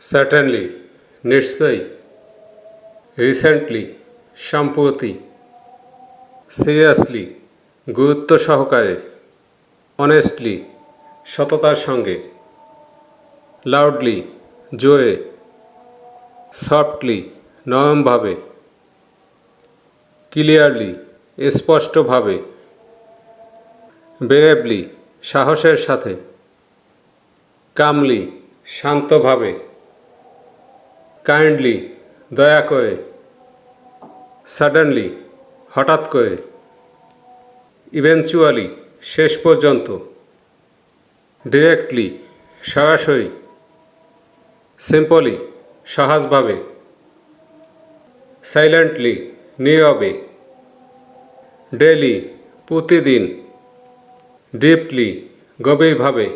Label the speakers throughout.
Speaker 1: certainly নিশ্চয়ই, recently সম্প্রতি, seriously গুরুত্ব সহকারে, অনেস্টলি সততার সঙ্গে, লাউডলি জোরে, সফটলি নরমভাবে, ক্লিয়ারলি স্পষ্টভাবে, ব্রেভলি সাহসের সাথে, কামলি শান্তভাবে, কাইন্ডলি দয়া করে, সাডেনলি হঠাৎ করে, ইভেনচুয়ালি শেষ পর্যন্ত, ডিরেক্টলি সরাসরি, সিম্পলি সহজভাবে, সাইলেন্টলি নীরবে, ডেইলি প্রতিদিন, ডিপলি গভীরভাবে,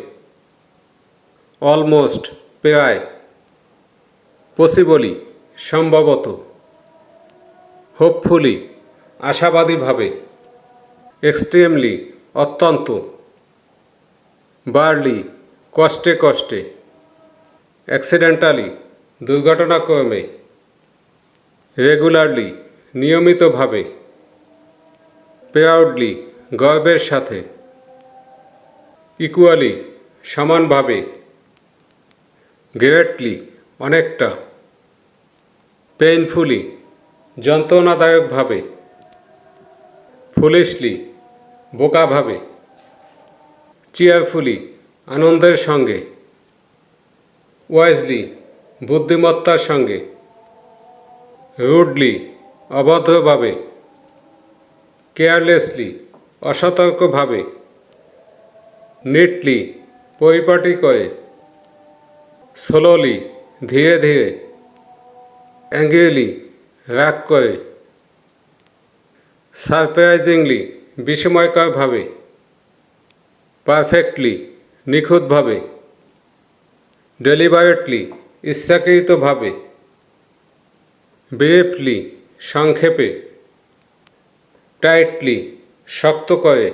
Speaker 1: অলমোস্ট প্রায়, পসিবলি সম্ভবত, হোপফুলি আশাবাদীভাবে, এক্সট্রিমলি অত্যন্ত, বারলি কষ্টে কষ্টে, অ্যাক্সিডেন্টালি দুর্ঘটনাক্রমে, রেগুলারলি নিয়মিতভাবে, প্রাউডলি গর্বের সাথে, ইকুয়ালি সমানভাবে, গ্রেটলি অনেকটা, পেইনফুলি যন্ত্রণাদায়কভাবে, ফুলিশলি বোকাভাবে, চিয়ারফুলি আনন্দের সঙ্গে, ওয়াইজলি বুদ্ধিমত্তার সঙ্গে, রুডলি অভদ্রভাবে, কেয়ারলেসলি অসতর্কভাবে, নিটলি পরিপাটি করে, স্লোলি ধীরে ধীরে, অ্যাংগ্রিলি রাগ করে, সারপ্রাইজিংলি বিস্ময়করভাবে, পারফেক্টলি নিখুঁতভাবে, ডেলিবারেটলি ইচ্ছাকৃতভাবে, ব্রিফলি সংক্ষেপে, টাইটলি শক্ত করে,